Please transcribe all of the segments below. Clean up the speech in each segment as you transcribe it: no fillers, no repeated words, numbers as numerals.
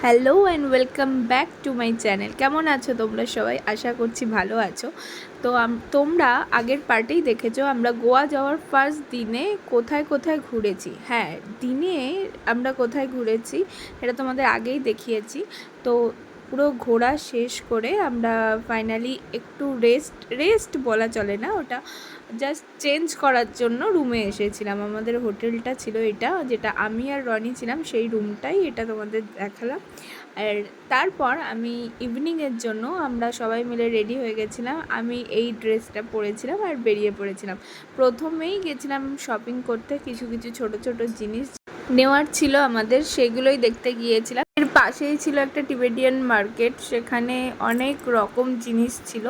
Hello and welcome back to my channel. কেমন আছো তোমরা সবাই? আশা করছি ভালো আছো। তো তোমরা আগের পার্টেই দেখেছো আমরা গোয়া যাওয়ার ফার্স্ট দিনে কোথায় কোথায় ঘুরেছি। হ্যাঁ, দিনে আমরা কোথায় ঘুরেছি এটা তোমাদের আগেই দেখিয়েছি। তো পুরো ঘোরা শেষ করে আমরা ফাইনালি একটু রেস্ট বলা চলে না, ওটা জাস্ট চেঞ্জ করার জন্য রুমে এসেছিলাম। আমাদের হোটেলটা ছিল এটা, যেটা আমি আর রনি ছিলাম, সেই রুমটাই এটা তোমাদের দেখালাম। আর তারপর আমি ইভিনিংয়ের জন্য আমরা সবাই মিলে রেডি হয়ে গেছিলাম। আমি এই ড্রেসটা পরেছিলাম আর বেরিয়ে পড়েছিলাম। প্রথমেই গেছিলাম শপিং করতে, কিছু কিছু ছোট ছোট জিনিস নেওয়ার ছিল আমাদের, সেগুলোই দেখতে গিয়েছিলাম। এর পাশেই ছিল একটা টিবেটিয়ান মার্কেট, সেখানে অনেক রকম জিনিস ছিল,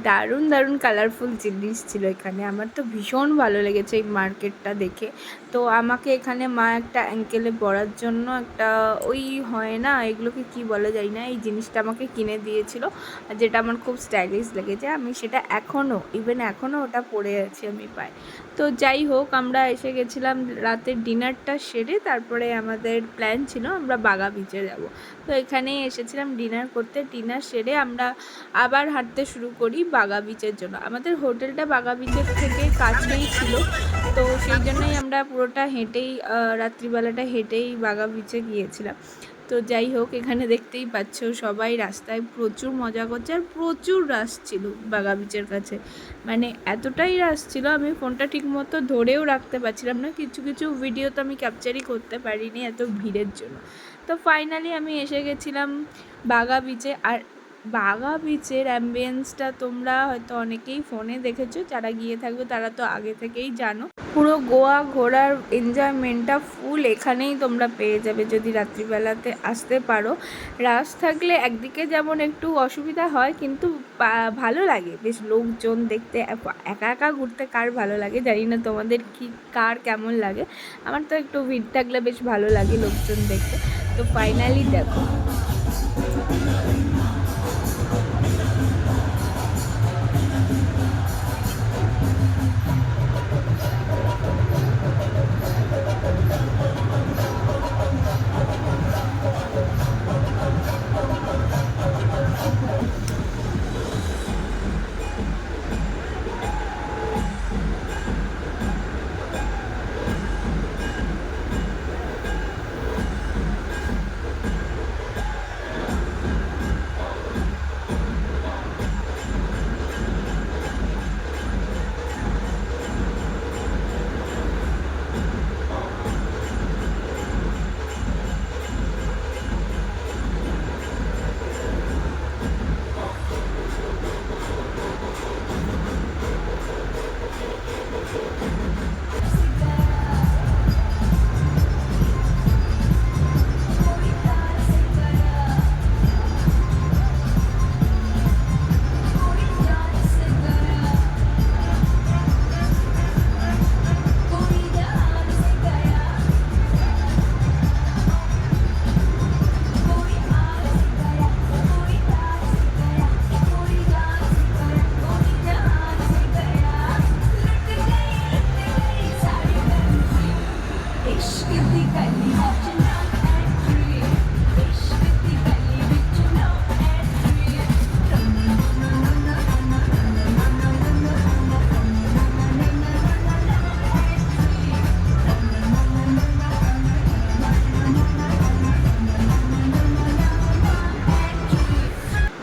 দারুণ দারুণ কালারফুল জিনিস ছিল এখানে। আমার তো ভীষণ ভালো লেগেছে এই মার্কেটটা দেখে। তো আমাকে এখানে মা একটা অ্যাঙ্কেলে পরার জন্য একটা ওই হয় না, এগুলোকে কি বলে জানি না, এই জিনিসটা আমাকে কিনে দিয়েছিল, যেটা আমার খুব স্টাইলিশ লেগেছে। আমি সেটা এখনও ওটা পরে আছি আমি পাই। তো যাই হোক, আমরা এসে গেছিলাম রাতের ডিনারটা সেরে। তারপরে আমাদের প্ল্যান ছিল আমরা বাগা বিচে যাব। তো এখানেই এসেছিলাম ডিনার করতে। ডিনার সেরে আমরা আবার হাঁটতে শুরু করি বাগা বিচের জন্য। আমাদের হোটেলটা বাগা বিচের থেকে কাছেই ছিল, তো সেই জন্যই আমরা পুরোটা হেঁটেই রাত্রিবেলাটা হেঁটেই বাগা বিচে গিয়েছিলাম। তো যাই হোক, এখানে দেখতেই পাচ্ছ সবাই রাস্তায় প্রচুর মজা করছে, আর প্রচুর রাশ ছিল বাগা বিচের কাছে। মানে এতটাই রাশ ছিল, আমি ফোনটা ঠিকমতো ধরেও রাখতে পারছিলাম না, কিছু কিছু ভিডিও তো আমি ক্যাপচারই করতে পারিনি এত ভিড়ের জন্য। তো ফাইনালি আমি এসে গেছিলাম বাগা বিচে। আর বাগা বিচের অ্যাম্বিয়েন্সটা তোমরা হয়তো অনেকেই ফোনে দেখেছো, যারা গিয়ে থাকবে তারা তো আগে থেকেই জানো। পুরো গোয়া ঘোরার এনজয়মেন্টটা ফুল এখানেই তোমরা পেয়ে যাবে যদি রাত্রিবেলাতে আসতে পারো। রাশ থাকলে একদিকে যেমন একটু অসুবিধা হয়, কিন্তু ভালো লাগে বেশ লোকজন দেখতে। একা একা ঘুরতে কার ভালো লাগে জানি না, তোমাদের কার কেমন লাগে। আমার তো একটু ভিড় থাকলে বেশ ভালো লাগে লোকজন দেখতে। তো ফাইনালি দেখো,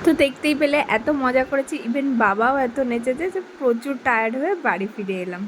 তো দেখতেই পেলে এত মজা করেছি, ইভেন বাবাও এত নেচেছে যে প্রচুর টায়ার্ড হয়ে বাড়ি ফিরে এলাম।